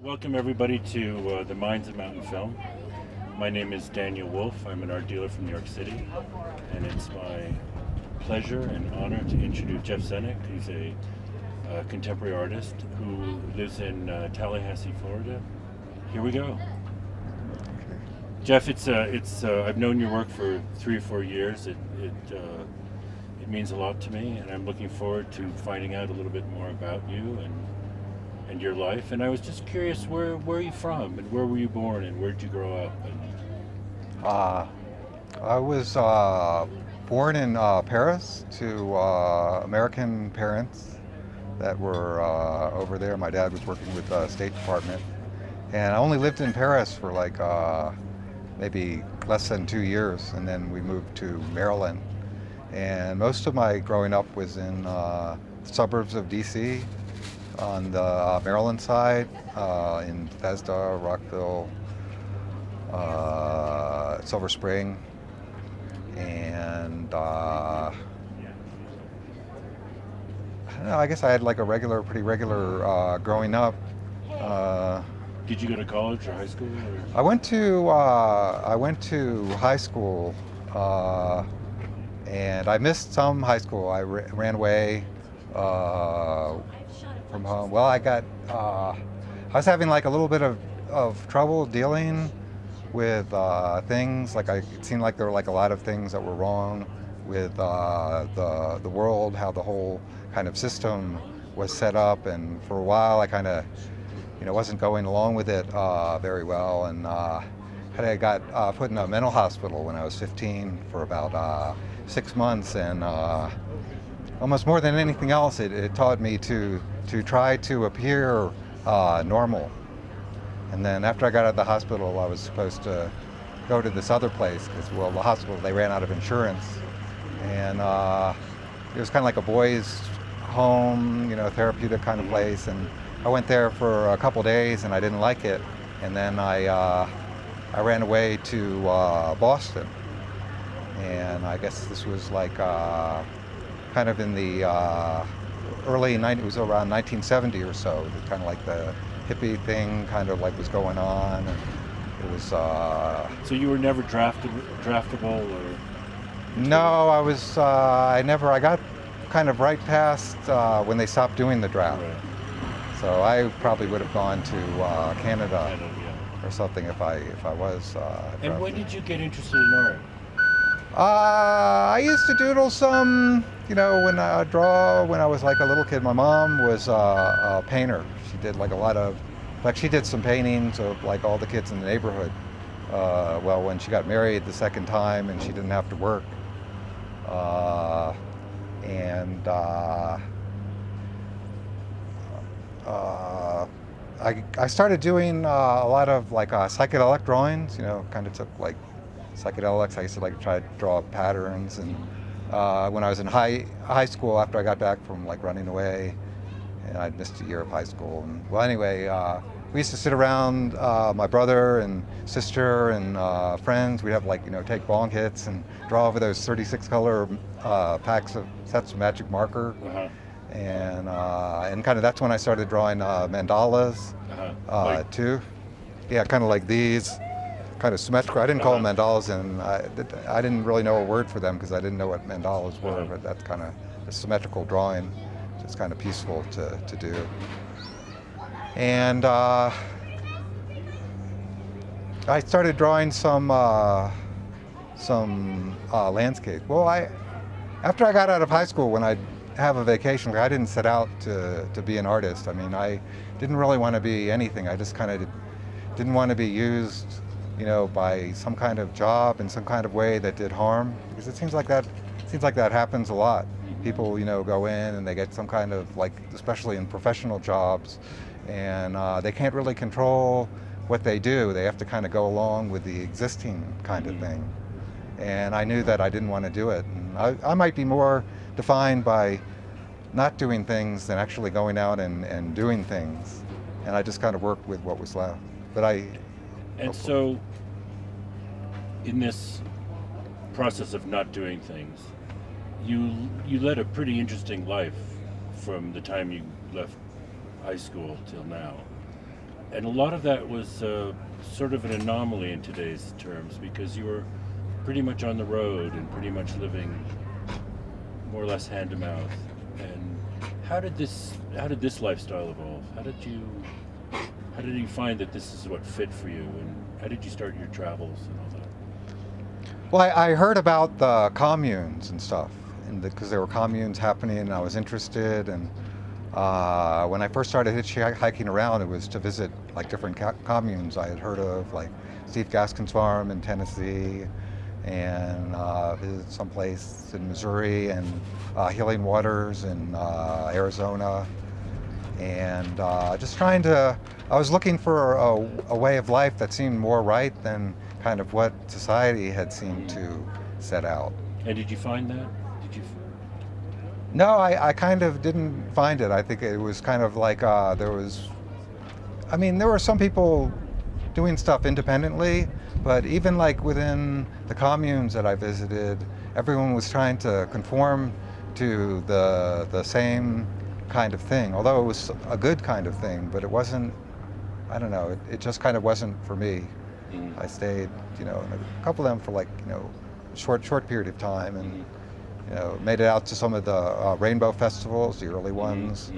Welcome everybody to the Minds of Mountainfilm. My name is Daniel Wolf. I'm an art dealer from New York City, and it's my pleasure and honor to introduce Jeff Zenick. He's a contemporary artist who lives in Tallahassee, Florida. Here we go. Jeff, I've known your work for 3 or 4 years. It means a lot to me, and I'm looking forward to finding out a little bit more about you and your life. And I was just curious, where are you from, and where were you born, and where did you grow up? I was born in Paris to American parents that were over there. My dad was working with the State Department, and I only lived in Paris for like maybe less than 2 years, and then we moved to Maryland. And most of my growing up was in the suburbs of DC, on the Maryland side, in Bethesda, Rockville, Silver Spring, and I don't know, I guess I had like pretty regular growing up. Did you go to college or high school? I went to high school, and I missed some high school. I ran away from home. Well, I was having like a little bit of trouble dealing with things. Like it seemed like there were like a lot of things that were wrong with the world, how the whole kind of system was set up. And for a while, I kind of, wasn't going along with it very well. And I got put in a mental hospital when I was 15 for about 6 months. And almost more than anything else, it taught me to try to appear normal. And then after I got out of the hospital, I was supposed to go to this other place because, well, the hospital, they ran out of insurance. And it was kind of like a boys' home, therapeutic kind of place. And I went there for a couple days and I didn't like it. And then I ran away to Boston. And I guess this was like kind of in the early 90s, it was around 1970 or so. It was kind of like the hippie thing kind of like was going on. And it was... So you were never draftable or? No, I got kind of right past when they stopped doing the draft. Right. So I probably would have gone to Canada Yeah. or something if I was. And when did you get interested in art? I used to doodle some, when I draw when I was like a little kid. My mom was a painter. She did like a lot of, she did some paintings of like all the kids in the neighborhood. Well, when she got married the second time and she didn't have to work. I started doing a lot of like psychedelic drawings, kind of took like psychedelics. I used to like try to draw patterns, and when I was in high school, after I got back from like running away, and I'd missed a year of high school. And well, anyway, we used to sit around, my brother and sister and friends. We'd have like take bong hits and draw over those 36 color sets of magic marker. Uh-huh. And kind of that's when I started drawing mandalas too. Yeah, kind of like these. Kind of symmetrical. I didn't call them mandalas, and I didn't really know a word for them because I didn't know what mandalas were, but that's kind of a symmetrical drawing. It's kind of peaceful to do. And I started drawing some landscape. Well, after I got out of high school, when I'd have a vacation, I didn't set out to be an artist. I mean, I didn't really want to be anything. I just kind of didn't want to be used by some kind of job in some kind of way that did harm, because it seems like that happens a lot. People, go in and they get some kind of especially in professional jobs, and they can't really control what they do. They have to kind of go along with the existing kind of thing. And I knew that I didn't want to do it. And I might be more defined by not doing things than actually going out and doing things. And I just kind of worked with what was left. And so, in this process of not doing things, you led a pretty interesting life from the time you left high school till now. And a lot of that was sort of an anomaly in today's terms because you were pretty much on the road and pretty much living more or less hand to mouth. And how did this lifestyle evolve? How did you find that this is what fit for you, and how did you start your travels and all that? Well, I heard about the communes and stuff, because there were communes happening, and I was interested. And when I first started hitchhiking around, it was to visit like different communes I had heard of, like Steve Gaskin's farm in Tennessee, and visit someplace in Missouri, and Healing Waters in Arizona, and just trying to. I was looking for a way of life that seemed more right than kind of what society had seemed to set out. And did you find that? No, I kind of didn't find it. I think it was kind of like there were some people doing stuff independently, but even like within the communes that I visited, everyone was trying to conform to the same kind of thing, although it was a good kind of thing, but it wasn't, I don't know, it just kind of wasn't for me. Mm-hmm. I stayed, in a couple of them for like, short period of time, and made it out to some of the rainbow festivals, the early ones,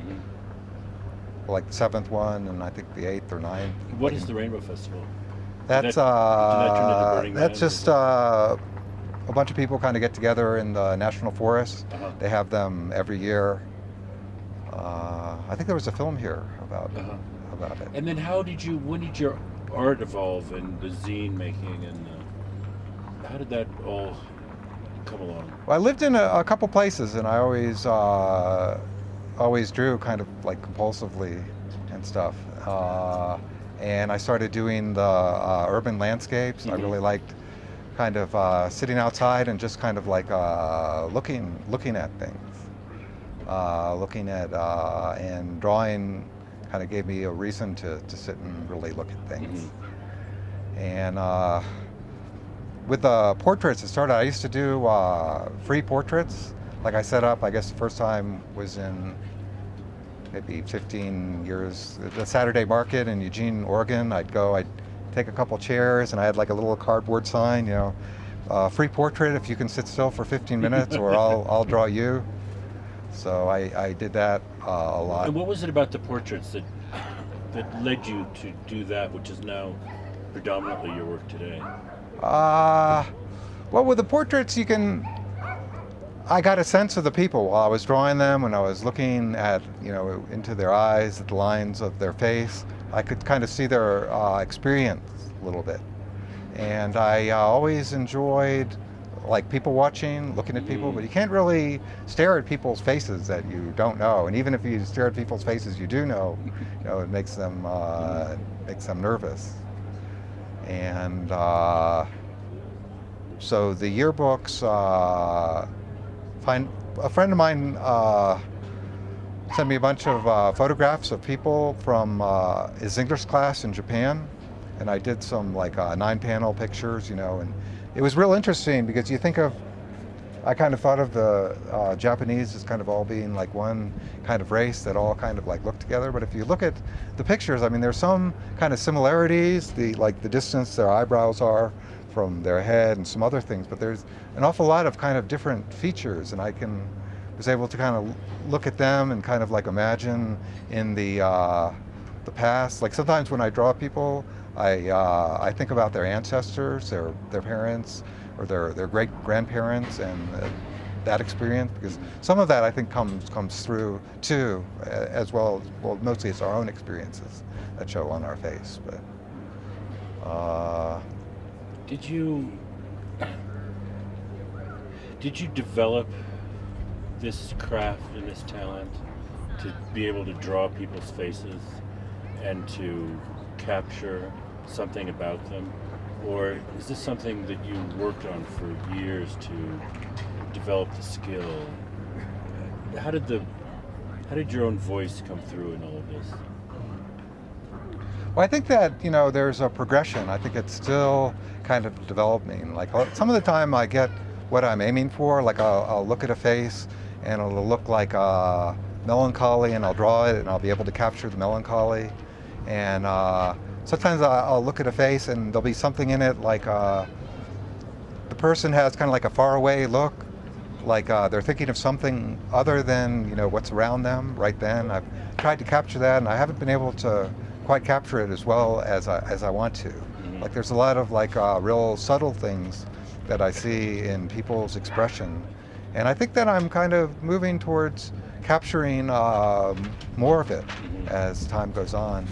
like the 7th one, and I think the 8th or 9th. What is the Rainbow Festival? That's did that turn into Burning Man? that's just a bunch of people kind of get together in the national forest. Uh-huh. They have them every year. I think there was a film here about it. And then when did your art evolve and the zine making, and how did that all come along? Well, I lived in a couple places, and I always drew kind of like compulsively and stuff. And I started doing the urban landscapes. Mm-hmm. I really liked kind of sitting outside and just kind of like looking at things. Looking at and drawing kind of gave me a reason to sit and really look at things. Mm-hmm. And with the portraits, it started, I used to do free portraits. Like I set up, I guess the first time was in maybe 15 years, the Saturday market in Eugene, Oregon. I'd take a couple chairs, and I had like a little cardboard sign, free portrait if you can sit still for 15 minutes, or I'll draw you. So I did that a lot. And what was it about the portraits that led you to do that, which is now predominantly your work today? Well, with the portraits, I got a sense of the people while I was drawing them. When I was looking at, into their eyes, at the lines of their face, I could kind of see their experience a little bit. And I always enjoyed like people watching, looking at people, but you can't really stare at people's faces that you don't know. And even if you stare at people's faces you do know, it makes them nervous. And so the yearbooks, a friend of mine sent me a bunch of photographs of people from his English class in Japan, and I did some like 9-panel pictures, and it was real interesting because I kind of thought of the Japanese as kind of all being like one kind of race that all kind of like look together. But if you look at the pictures, I mean, there's some kind of similarities, the distance their eyebrows are from their head and some other things, but there's an awful lot of kind of different features, and I was able to kind of look at them and kind of like imagine in the past. Like sometimes when I draw people, I think about their ancestors, their parents, or their great grandparents, and that experience, because some of that I think comes through too, as well. Well, mostly it's our own experiences that show on our face. But did you develop this craft and this talent to be able to draw people's faces and to capture something about them, or is this something that you worked on for years to develop the skill? How did your own voice come through in all of this? Well, I think that there's a progression. I think it's still kind of developing. Like some of the time I get what I'm aiming for. Like I'll look at a face and it'll look like melancholy, and I'll draw it and I'll be able to capture the melancholy. And sometimes I'll look at a face and there'll be something in it, like the person has kind of like a faraway look, like they're thinking of something other than what's around them right then. I've tried to capture that, and I haven't been able to quite capture it as well as I want to. Like there's a lot of like real subtle things that I see in people's expression, and I think that I'm kind of moving towards capturing more of it as time goes on.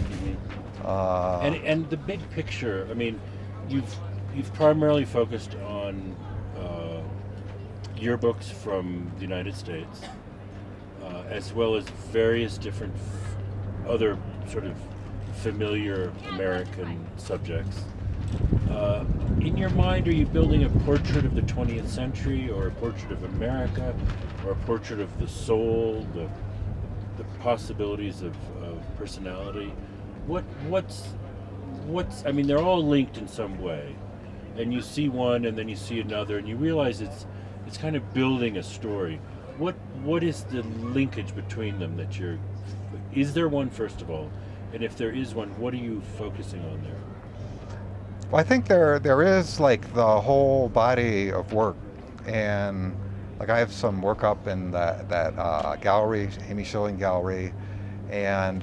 And the big picture. I mean, you've primarily focused on yearbooks from the United States, as well as various different other sort of familiar American subjects. In your mind, are you building a portrait of the 20th century, or a portrait of America, or a portrait of the soul, the possibilities of personality? What's I mean, they're all linked in some way, and you see one and then you see another, and you realize it's kind of building a story. What is the linkage between them is there one, first of all? And if there is one, what are you focusing on there? Well, I think there is like the whole body of work, and like I have some work up in that gallery, Amy Schilling Gallery, and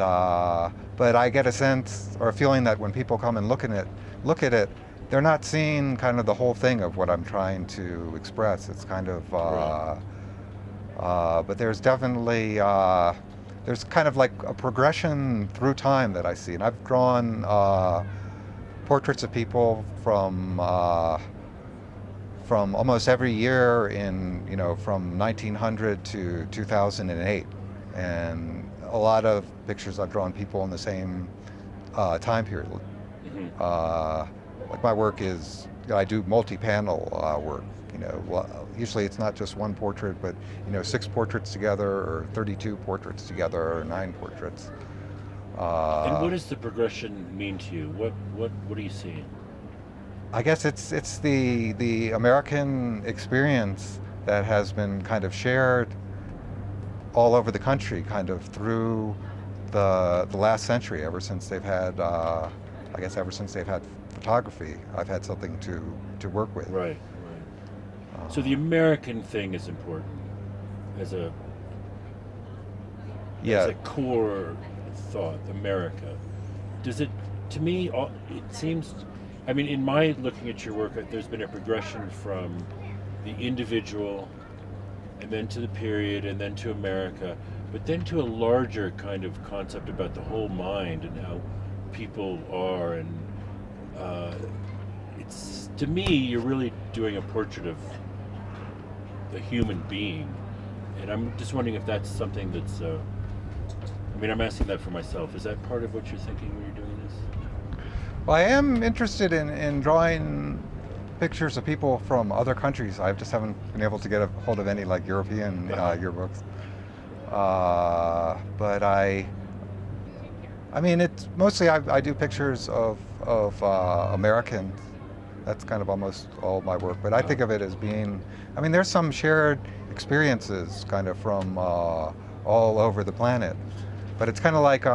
but I get a sense or a feeling that when people come and look at it, they're not seeing kind of the whole thing of what I'm trying to express. It's kind of, but there's definitely there's kind of like a progression through time that I see, and I've drawn portraits of people from almost every year in from 1900 to 2008, and a lot of pictures I've drawn people in the same time period. Like my work is, I do multi-panel work. Usually it's not just one portrait, but 6 portraits together, or 32 portraits together, or 9 portraits. And what does the progression mean to you? What are you seeing? I guess it's the American experience that has been kind of shared all over the country, kind of through the last century. Ever since they've had, ever since they've had photography, I've had something to work with. Right. So the American thing is important as a core thought. America. Does it? To me, it seems. I mean, in my looking at your work, there's been a progression from the individual, and then to the period, and then to America, but then to a larger kind of concept about the whole mind and how people are, and it's, to me, you're really doing a portrait of the human being, and I'm just wondering if that's something that's. I mean, I'm asking that for myself. Is that part of what you're thinking when you're doing this? Well, I am interested in drawing pictures of people from other countries. I just haven't been able to get a hold of any like European yearbooks. But I mean, it's mostly I do pictures of Americans. That's kind of almost all my work. But I think of it as being, I mean, there's some shared experiences kind of from all over the planet. But it's kind of like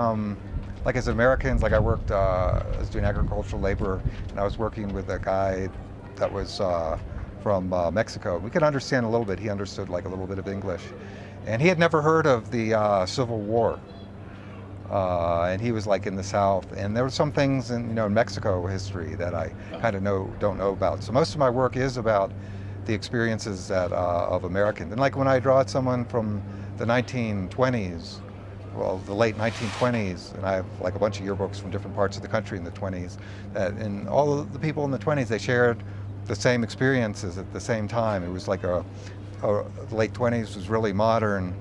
as Americans, like I worked, I was doing agricultural labor, and I was working with a guy that was from Mexico. We could understand a little bit. He understood like a little bit of English. And he had never heard of the Civil War. And he was like in the South. And there were some things in Mexico history that I kind of don't know about. So most of my work is about the experiences of Americans. And like when I draw someone from the 1920s, well, the late 1920s, and I have like a bunch of yearbooks from different parts of the country in the 20s, and all of the people in the 20s, they shared the same experiences at the same time. It was like the late 20s was really modern.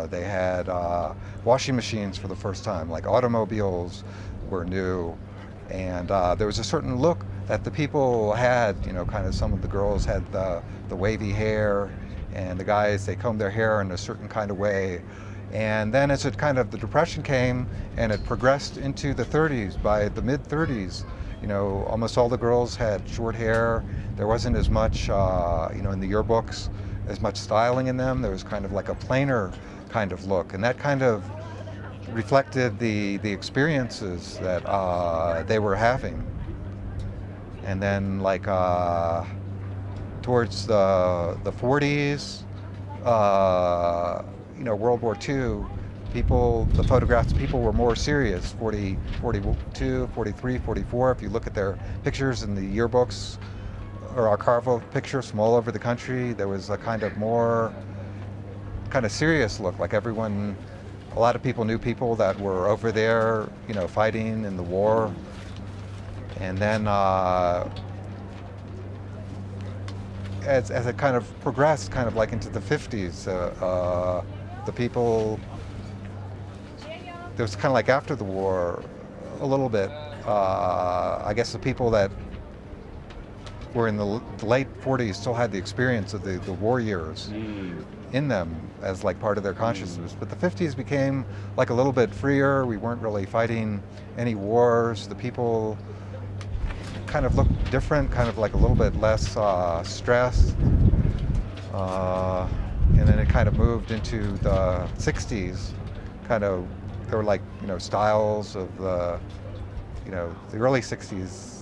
They had washing machines for the first time, like automobiles were new, and there was a certain look that the people had, kind of some of the girls had the wavy hair, and the guys, they combed their hair in a certain kind of way. And then as the Depression came and it progressed into the 30s, by the mid 30s, almost all the girls had short hair. There wasn't as much, in the yearbooks, as much styling in them. There was kind of like a plainer kind of look. And that kind of reflected the experiences that they were having. And then like towards the 40s, World War II, the photographs, people were more serious. 42, 43, 44, if you look at their pictures in the yearbooks or archival pictures from all over the country, there was a kind of more kind of serious look, like everyone, a lot of people knew people that were over there, fighting in the war. And then as it kind of progressed, kind of like into the 50s, the people, there was kind of like after the war, a little bit, I guess the people that were in the late 40s still had the experience of the war years in them as like part of their consciousness. But the 50s became like a little bit freer. We weren't really fighting any wars. The people kind of looked different, kind of like a little bit less stressed. And then it kind of moved into the 60s. Kind of, there were like, styles of the early 60s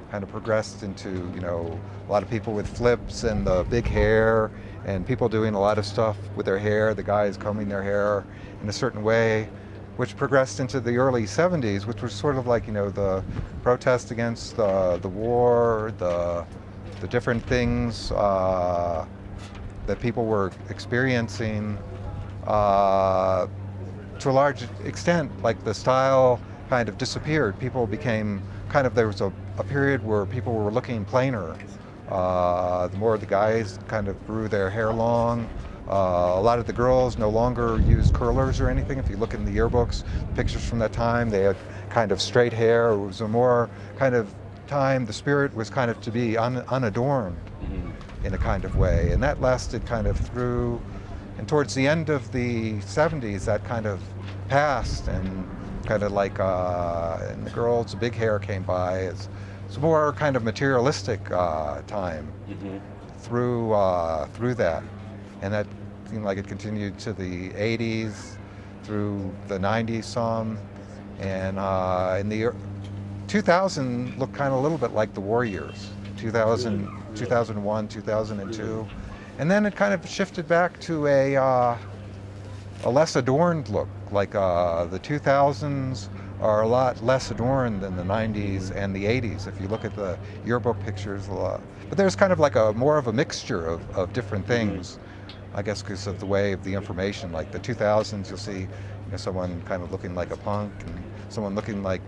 kind of progressed into, a lot of people with flips and the big hair, and people doing a lot of stuff with their hair, the guys combing their hair in a certain way, which progressed into the early 70s, which was sort of like, the protest against the war, the different things that people were experiencing. To a large extent, like the style kind of disappeared. People became there was a period where people were looking plainer. The more the guys kind of grew their hair long. A lot of the girls no longer used curlers or anything. If you look in the yearbooks, pictures from that time, they had kind of straight hair. It was a more kind of time, the spirit was kind of to be unadorned in a kind of way. And that lasted kind of through, and towards the end of the 70s, that kind of passed, and kind of like, and the girls, the big hair came by. It's more kind of materialistic time through that. And that seemed like it continued to the 80s, through the 90s some. And in the 2000 looked kind of a little bit like the war years, 2000, 2001, 2002. And then it kind of shifted back to a less adorned look. Like the 2000s are a lot less adorned than the 90s and the 80s, if you look at the yearbook pictures a lot. But there's kind of like more of a mixture of different things, I guess because of the way of the information. Like the 2000s, you'll see someone kind of looking like a punk, and someone looking like,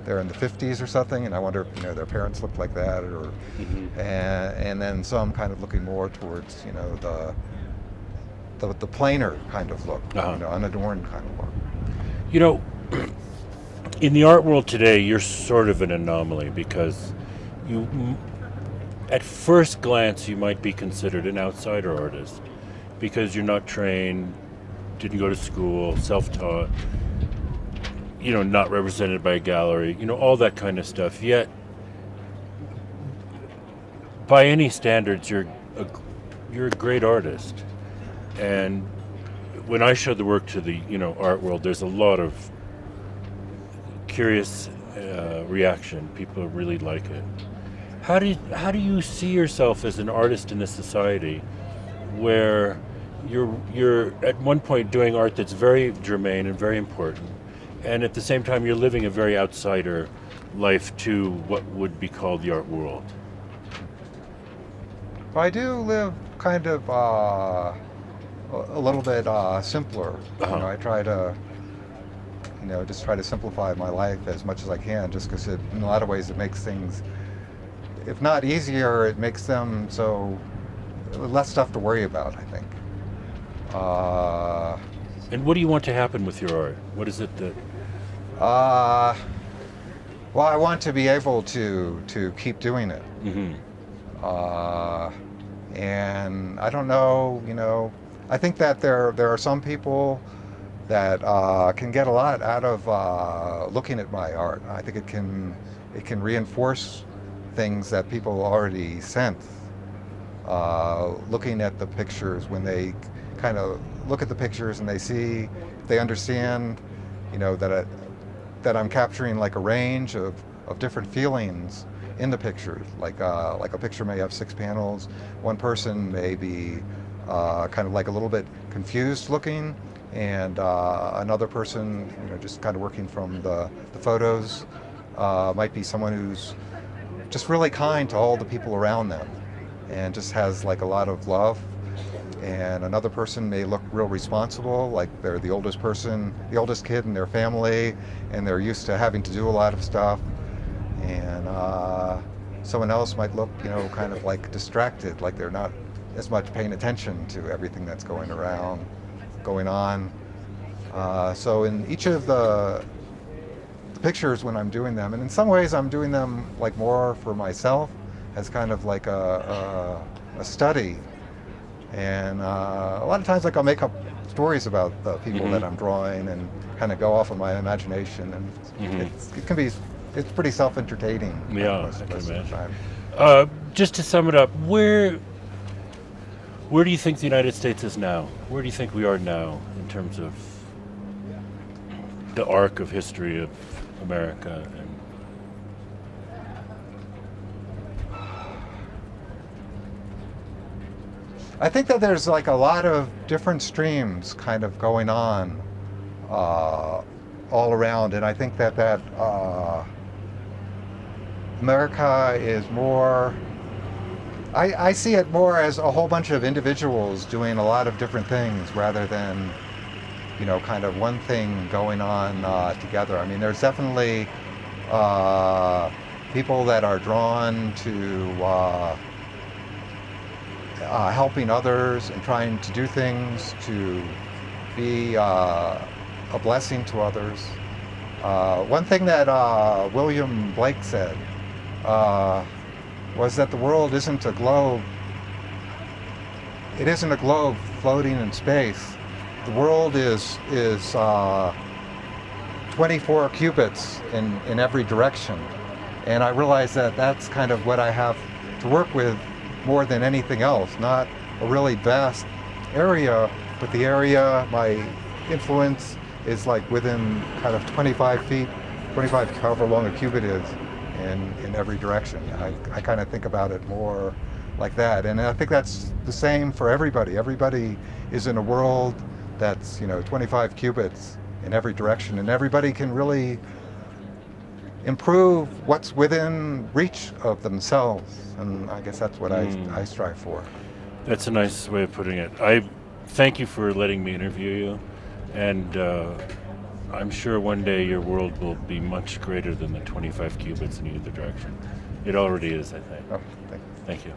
they're in the 50s or something, and I wonder if, their parents looked like that, or, and then some kind of looking more towards, the plainer kind of look, unadorned kind of look. In the art world today, you're sort of an anomaly because at first glance, you might be considered an outsider artist because you're not trained, didn't go to school, self-taught, not represented by a gallery, all that kind of stuff. Yet, by any standards, you're a great artist. And when I show the work to the art world, there's a lot of curious reaction. People really like it. How do you see yourself as an artist in this society, where you're at one point doing art that's very germane and very important, and at the same time you're living a very outsider life to what would be called the art world? I do live kind of a little bit simpler. I try to, just try to simplify my life as much as I can, just because in a lot of ways it makes things, if not easier, it makes them so less stuff to worry about, I think. And what do you want to happen with your art? What is it that? Well, I want to be able to keep doing it. And I don't know, I think that there are some people that can get a lot out of looking at my art. I think it can reinforce things that people already sense. Looking at the pictures, when they kind of look at the pictures and they understand, that I'm capturing like a range of different feelings in the pictures. Like a picture may have 6 panels. One person may be kind of like a little bit confused looking, and another person, just kind of working from the photos, might be someone who's just really kind to all the people around them and just has like a lot of love. And another person may look real responsible, like they're the oldest kid in their family, and they're used to having to do a lot of stuff. And someone else might look, kind of like distracted, like they're not as much paying attention to everything that's going on. So in each of the pictures when I'm doing them, and in some ways I'm doing them like more for myself as kind of like a study. And a lot of times, like, I'll make up stories about the people that I'm drawing and kind of go off of my imagination, and it's pretty self-entertaining. Yeah, I can imagine. Just to sum it up, where do you think the United States is now? Where do you think we are now in terms of the arc of history of America? I think that there's like a lot of different streams kind of going on all around, and I think that America is more, I see it more as a whole bunch of individuals doing a lot of different things rather than, kind of one thing going on together. I mean, there's definitely people that are drawn to helping others and trying to do things to be a blessing to others. One thing that William Blake said was that the world isn't a globe. It isn't a globe floating in space. The world is 24 cubits in every direction. And I realize that that's kind of what I have to work with more than anything else. Not a really vast area, but the area, my influence is like within kind of 25 feet, 25 however long a cubit is, in every direction. I kind of think about it more like that. And I think that's the same for everybody. Everybody is in a world that's 25 cubits in every direction, and everybody can really improve what's within reach of themselves, and I guess that's what I strive for. That's a nice way of putting it. I thank you for letting me interview you, and I'm sure one day your world will be much greater than the 25 cubits in either direction. It already is, I think. Oh, thank you.